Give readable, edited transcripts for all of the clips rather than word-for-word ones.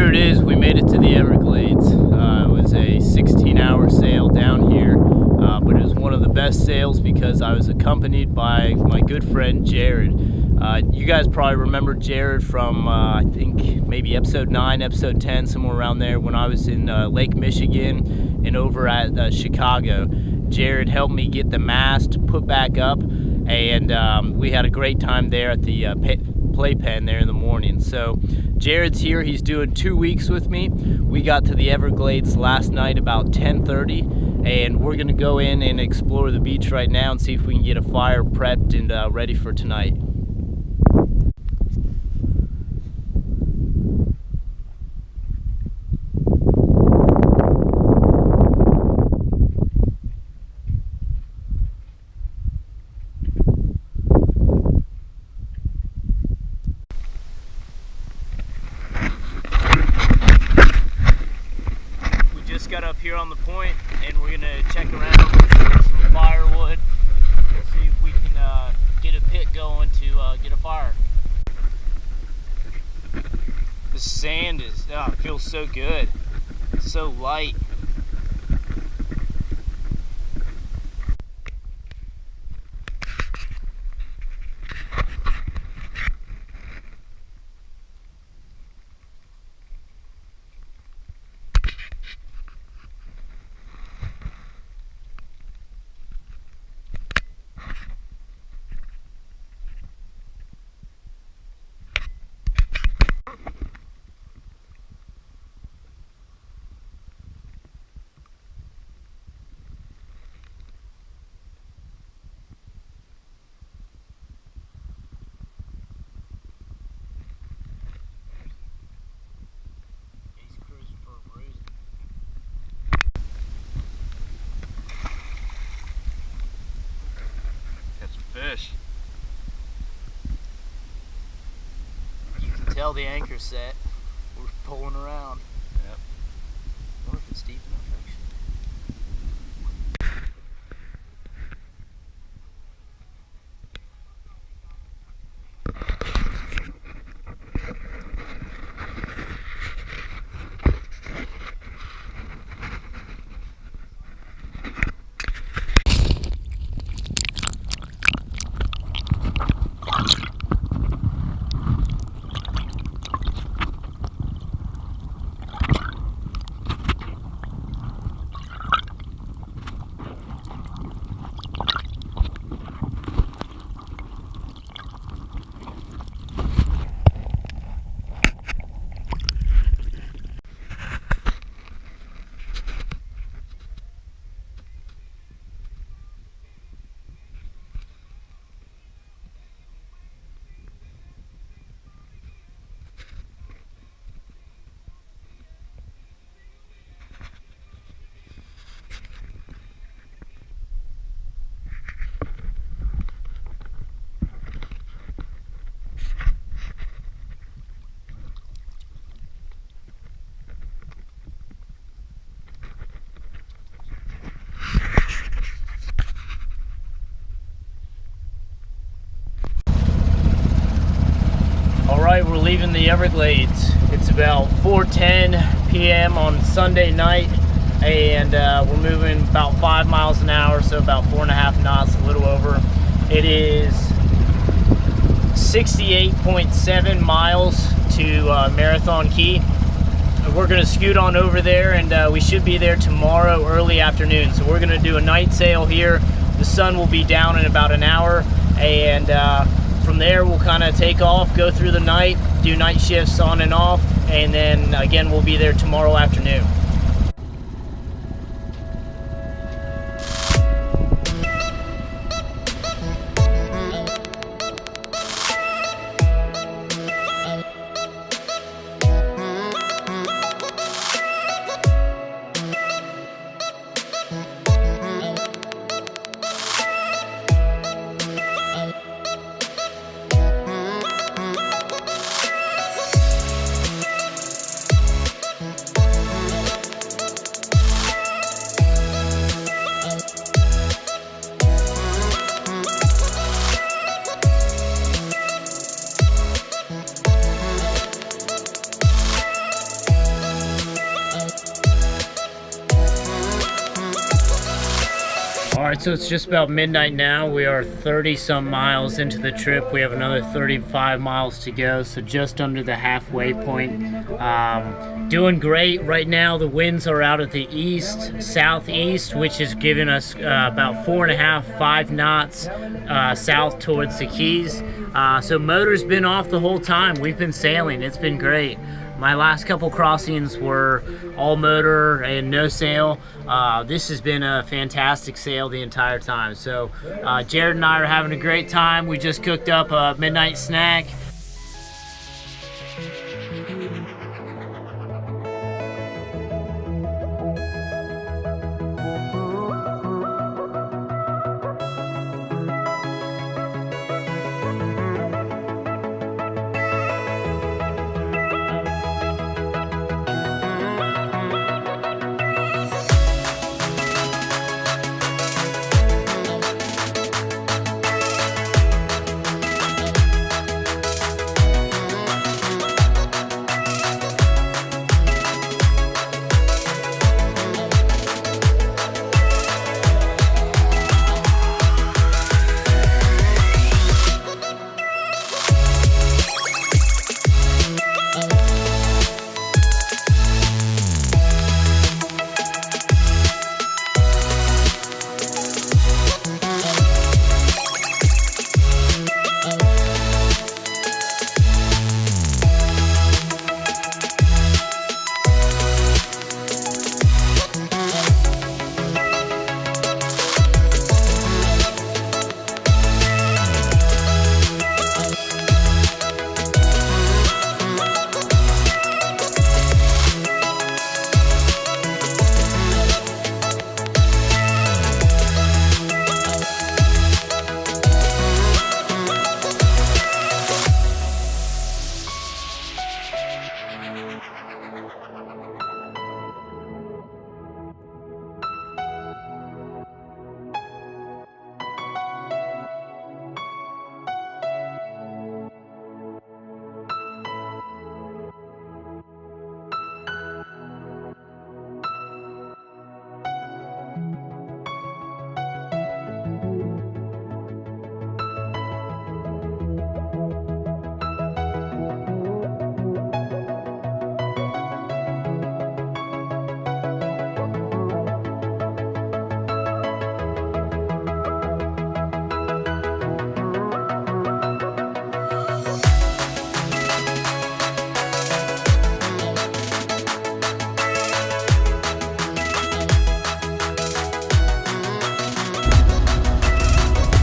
Here it is, we made it to the Everglades. It was a 16-hour sail down here, but it was one of the best sails because I was accompanied by my good friend Jared. You guys probably remember Jared from I think maybe episode 9, episode 10, somewhere around there when I was in Lake Michigan and over at Chicago. Jared helped me get the mast put back up, and we had a great time there at the playpen there in the morning. So Jared's here, he's doing 2 weeks with me. We got to the Everglades last night about 10:30, and we're gonna go in and explore the beach right now and see if we can get a fire prepped and ready for tonight. Got up here on the point, and we're gonna check around for some firewood, see if we can get a pit going to get a fire. The sand is, it feels so good. It's so light. Fish. You can tell the anchor's set. We're pulling around. Yep. I wonder if it's deep enough actually. We're leaving the Everglades. It's about 4:10 p.m. on Sunday night, and we're moving about 5 miles an hour, so about 4.5 knots, a little over. It is 68.7 miles to Marathon Key. We're gonna scoot on over there, and we should be there tomorrow early afternoon. So we're gonna do a night sail here. The sun will be down in about an hour, and from there we'll kind of take off, go through the night, do night shifts on and off, and then again we'll be there tomorrow afternoon. Alright, so it's just about midnight now. We are 30 some miles into the trip. We have another 35 miles to go, so just under the halfway point. Doing great right now. The winds are out at the east, southeast, which is giving us about 4.5, 5 knots south towards the Keys. So motor's been off the whole time. We've been sailing. It's been great. My last couple crossings were all motor and no sail. This has been a fantastic sail the entire time. So Jared and I are having a great time. We just cooked up a midnight snack.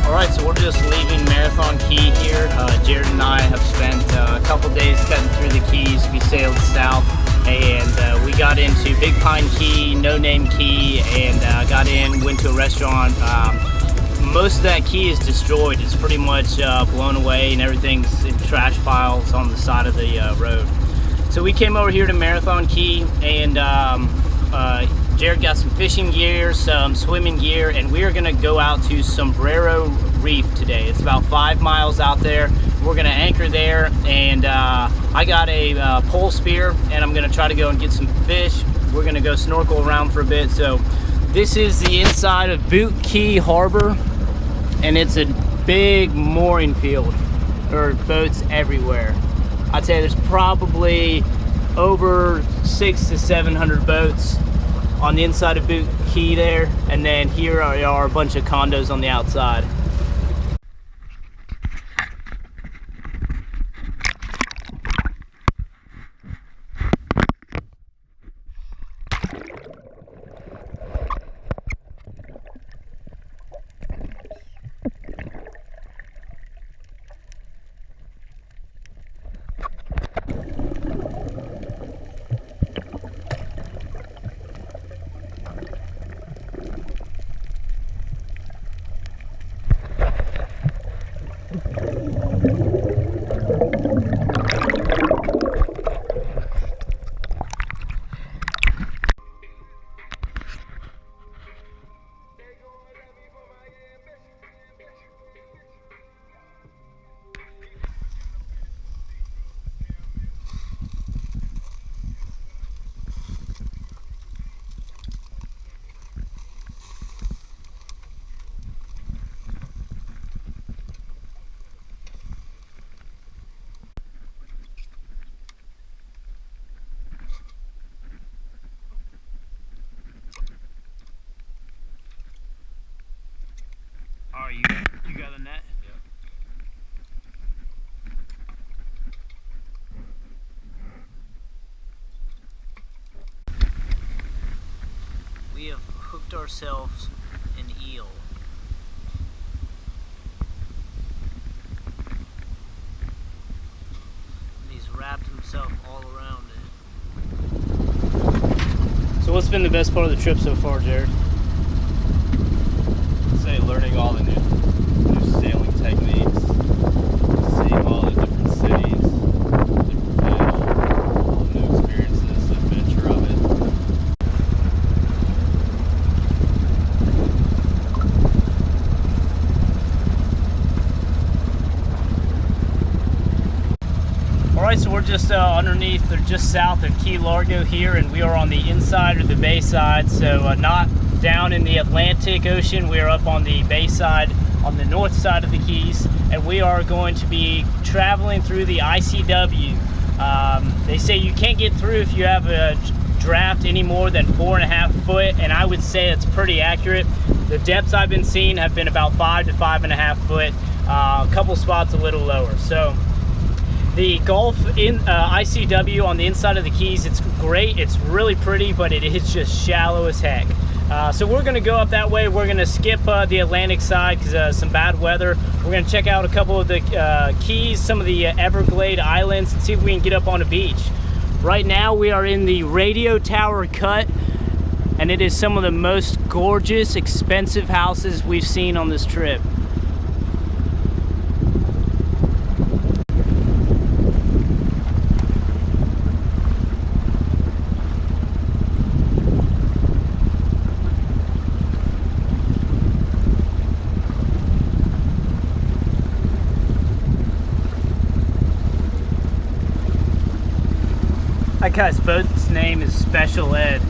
Alright, so we're just leaving Marathon Key here. Jared and I have spent a couple days cutting through the Keys. We sailed south and we got into Big Pine Key, No Name Key, and got in, went to a restaurant. Most of that key is destroyed. It's pretty much blown away and everything's in trash piles on the side of the road. So we came over here to Marathon Key and Jared got some fishing gear, some swimming gear, and we are gonna go out to Sombrero Reef today. It's about 5 miles out there. We're gonna anchor there, and I got a pole spear, and I'm gonna try to go and get some fish. We're gonna go snorkel around for a bit. So this is the inside of Boot Key Harbor, and it's a big mooring field. There are boats everywhere. I'd say there's probably over 600 to 700 boats on the inside of Boot Key there, and then here are a bunch of condos on the outside. hooked ourselves an eel. And he's wrapped himself all around it. So what's been the best part of the trip so far, Jared? I'd say learning all the new sailing techniques, seeing all the different cities, different fish, all the new experiences, the adventure of it. Alright, so we're just underneath, or just south of Key Largo here, and we are on the inside of the bayside, so not down in the Atlantic Ocean. We are up on the bayside on the north side of the Keys, and we are going to be traveling through the ICW. They say you can't get through if you have a draft any more than 4.5 foot, and I would say it's pretty accurate. The depths I've been seeing have been about 5 to 5.5 foot, a couple spots a little lower. So the Gulf in ICW on the inside of the Keys, it's great, it's really pretty, but it is just shallow as heck. So we're gonna go up that way. We're gonna skip the Atlantic side because some bad weather. We're gonna check out a couple of the Keys, some of the Everglades islands, and see if we can get up on a beach. Right now we are in the Radio Tower Cut, and it is some of the most gorgeous, expensive houses we've seen on this trip. That guy's boat's name is Special Ed.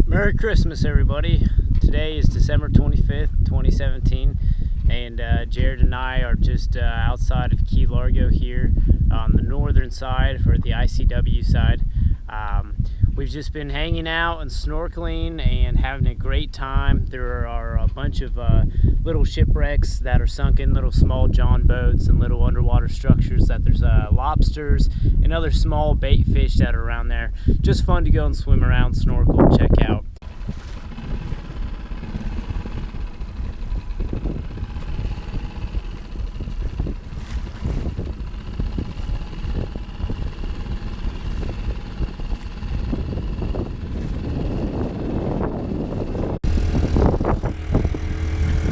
Merry Christmas, everybody. Today is December 25th, 2017, and Jared and I are just outside of Key Largo here on the northern side, or the ICW side. We've just been hanging out and snorkeling and having a great time. There are a bunch of little shipwrecks that are sunken, little small John boats and little underwater structures that there's lobsters and other small bait fish that are around there. Just fun to go and swim around, snorkel, and check out.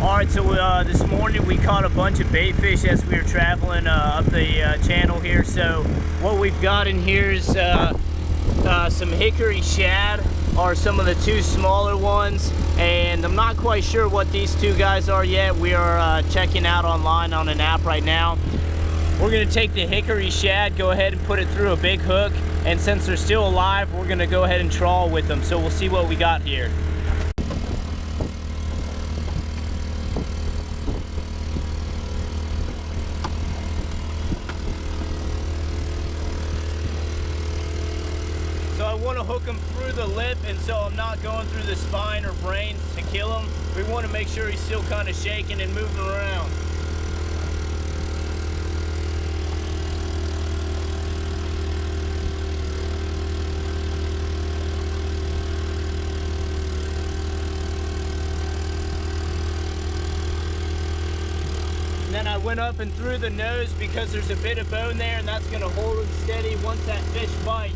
Alright, so this morning we caught a bunch of bait fish as we were traveling up the channel here. So what we've got in here is some hickory shad, are some of the two smaller ones, and I'm not quite sure what these two guys are yet. We are checking out online on an app right now. We're going to take the hickory shad, go ahead and put it through a big hook, and since they're still alive, we're going to go ahead and trawl with them. So we'll see what we got here. So I want to hook him through the lip, and so I'm not going through the spine or brains to kill him. We want to make sure he's still kind of shaking and moving around. And then I went up and through the nose because there's a bit of bone there, and that's going to hold him steady once that fish bites.